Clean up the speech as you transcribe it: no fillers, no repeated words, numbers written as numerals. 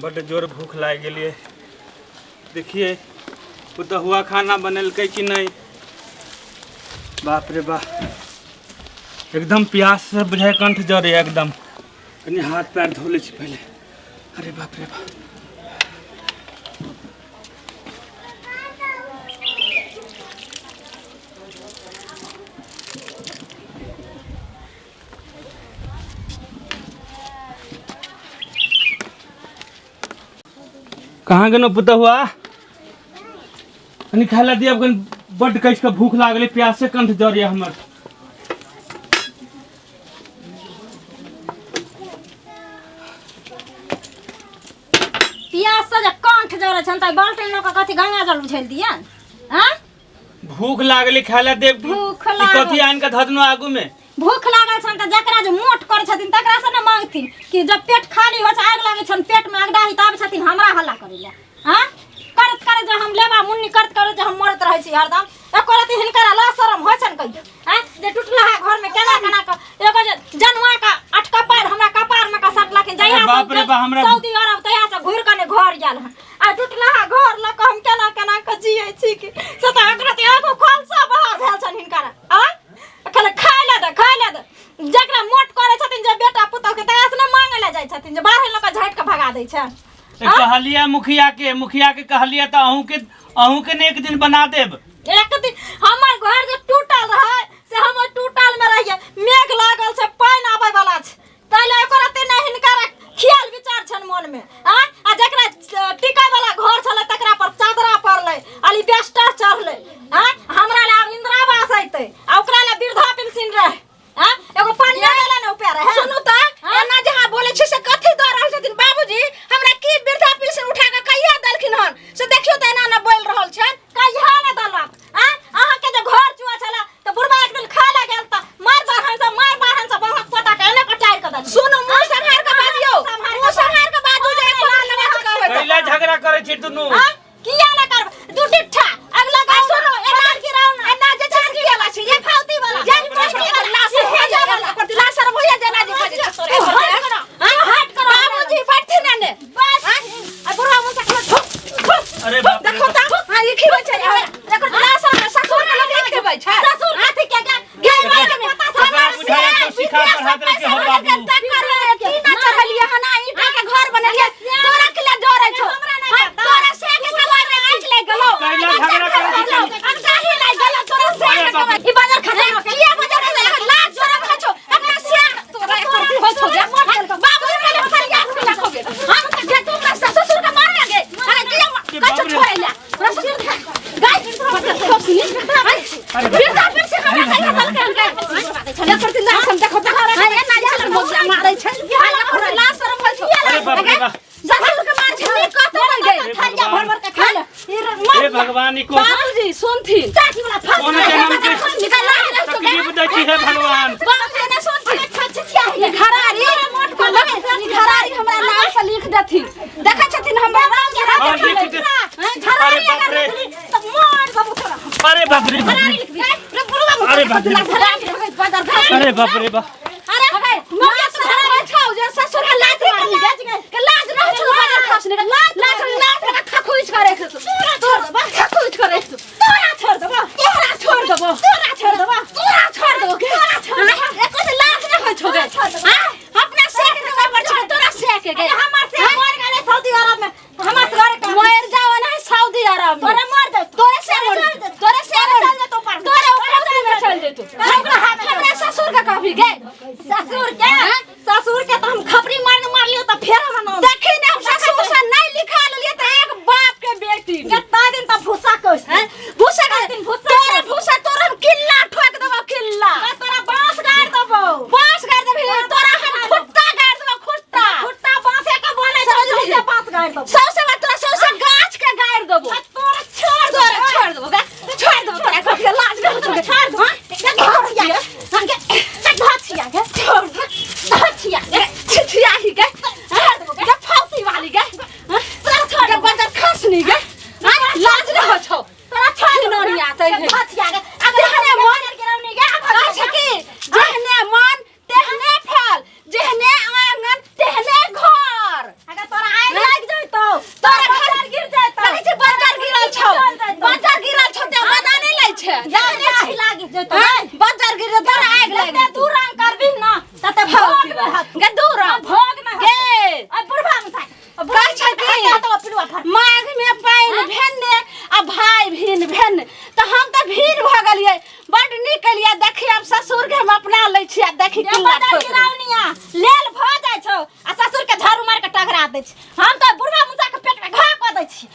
बड़ जोर भूख लाग गई। देखिए पुतहुआ खाना बनलकै कि नहीं। बाप रे बाप एकदम प्यास से बुझाए कंठ जरे एकदम। कनी हाथ पैर धो ले पहले। अरे बाप रे बाप कहाँ गनो पुतहुआ कनी खाला दिया बड़ कैस के भूख लागल प्यास से कंठ जर हमर। प्यास से कंठ जरे छन त बाल्टी न कथि गंगा जल उछल दिया। हां भूख लागल खाला दे भूख लागल कथि आन के धदनो आगू में। भूख लागल छन त जकरा जो मोट कर छथिन तकरा से न मांगथिन कि जब पेट खाली हो छ आग लागे छन पेट में आगडाही तब छथिन हमरा हल्ला करेला। हां करत करत जो हम लेबा मुन्नी करत करत जो हम मरत रहै छी हरदम एकरत हिनकर ला शरम होय छन कहियो। हां जे टूटला है घर में केना केना क एगो जनवा का अटका पैर हमरा कपार में का सट लाखिन जइया बाप रे बा हमरा सऊदी अरब तया से घुर कने घर गेल है आ टूटला है घर ल क हम केना केना क जियै छी कि से त एकरत एगो खोलसा बहा भेल छन हिनकर। हां अखले खाय ले दे जकरा मोट करे छथिन जे बेटा पुतौ के तया से न मांगे ले जाय छथिन जे बाहर लोग झाट के भगा दै छै। कहलिया मुखिया के कहलिया तो अहू के ने एक दिन बना देब। एक दिन हमर घर जे टूटल रहे से हम टूटल में रहिए मेघ लागल छै पानी आबै वाला छै तैले एकर ते नै हिनकर ख्याल विचार छन मन में। आ जकरा टिकै वाला घर छले तकरा पर चादरा पड़ले अली बेस्टर चढ़ले। हमरा ले अब इंदिरा आवास आइते आ ओकरा ले वृद्धा पेंशन रहे। एगो पानी वाला न ऊपर है। सुनु त एना जहां बोले छी से कथि द रहल छथिन बाबूजी हमरा की वृद्धा पेंशन उठा के कहिया दलखिन हन से देखियो त एना न बोल रहल छै कहिया न दलक। अहाँ के जे घर चुआ छला त बुढ़बा एक दिन खा ले गेल त मार बाहन से बहुत पोता के एने कटार के दल। सुनु मुंह संहार के बाजियो मुंह संहार के बाजू जे कोन लगा कहबै कैला झगड़ा करे छी दुनु। किया न करब दू डिठा अगला का सुनु एना गिराउ न एना जे छकी वाला छै ये फाउती वाला जे पोस्टी वाला लाश हो जाला पर लाश सर भइया जना जे बजे सरे हट करो बाबूजी बैठे न ने बस आ बुढ़ा मुंह से अरे बाप रे देखो त हां ये खिबै छै देखो लाश ससुर के लगे खिबै छै ससुर हाथी के गेल में पता हमरा बुझाया तो सिखा पढ़ा दे के हो बाबू की ना चढ़लिए हना ईटा के घर बनलिए तोरा के ले जोरे छो तोरा से के कबार में आंच ले गलो कैला झगड़ा करे छी अगदाही ले गलो तोरा से के कबार ई बाजार खा किया बाजार ले लाज शरम है छो अपना से तोरा एक हो छो जा बाबू ने फरिया खुला खोगे हम त जे तुम ससुर का मार लगे अरे किया कछ छोड़ैला रसुर गाय खोसी अरे बिरदा पर से हमरा खाया दल के छले करती ना हम देखो त अरे ना जा मोजा मारै छै अरे लाज शरम है छो अरे बाप रे बाप ससुर के मार छै कत हो गई थरिया भर भर के खा ले हे भगवान को बाबूजी सुनथिन चाची वाला फल कौन जन्म के निकल ला तकलीफ दै हे भगवान। बाबूजी ने सुनथिन छछिया ये घरारी मोट को लगे ई घरारी हमरा नाम से लिख देथिन देखै छथिन हमरा नाम के हाथ लिख दे। अरे बाप रे त मार बाबू तोरा अरे बाप रे अरे बाप रे अरे बाप रे बाप अरे मोया से घरा छाऊ जे ससुर के लाठी मारी गज के लाज न छ बाजार खास ने लाज का खखुइच करे तोरा खखुइच करे तोरा छोड़ देबो तोरा छोड़ देबो के एको से लाज न होय छोगे अपना सेक देबो पर छ तोरा सेक के हमर से मर गेले सऊदी अरब में हमर से घर मर जाओ ना सऊदी अरब में तोरे मर दे तोरे से चल जा तो पर तोरे ऊपर में चल जे तू हमरा ससुर का कहबी गे ससुर के तो हम खपरी मार लियो त फेर हम नाम देखी ने ससुर से नहीं लिखा लिए त एक बाप के बेटी कितना दिन त भूसा कस भूसा का दिन भूसा तोरे भूसा तोरे हम किल्ला ठोक देबो किल्ला तोरा बांस गाड़ देबी तोरा हम खुट्टा गाड़ देबो खुट्टा बांसे के बोले छै बांस गाड़ देबो सबसे बात तोरा सबसे गाछ के गाड़ देबो तोरा छोड़ देबो तोरा कथि लाज कर छोड़ दो हां घर जा के छोड़ हेन तो हम तो भीड़ भ गेलिए बड नीक केलिए देखी अब ससुर के हम अपना लै छी आ देखी ये किल्ला बदल गिरावनिया लेल भ जाय छौ आ ससुर के झाड़ू मार के टघरा दै छी हम तो बुढ़वा मुंजा के पेट में घा क दै छी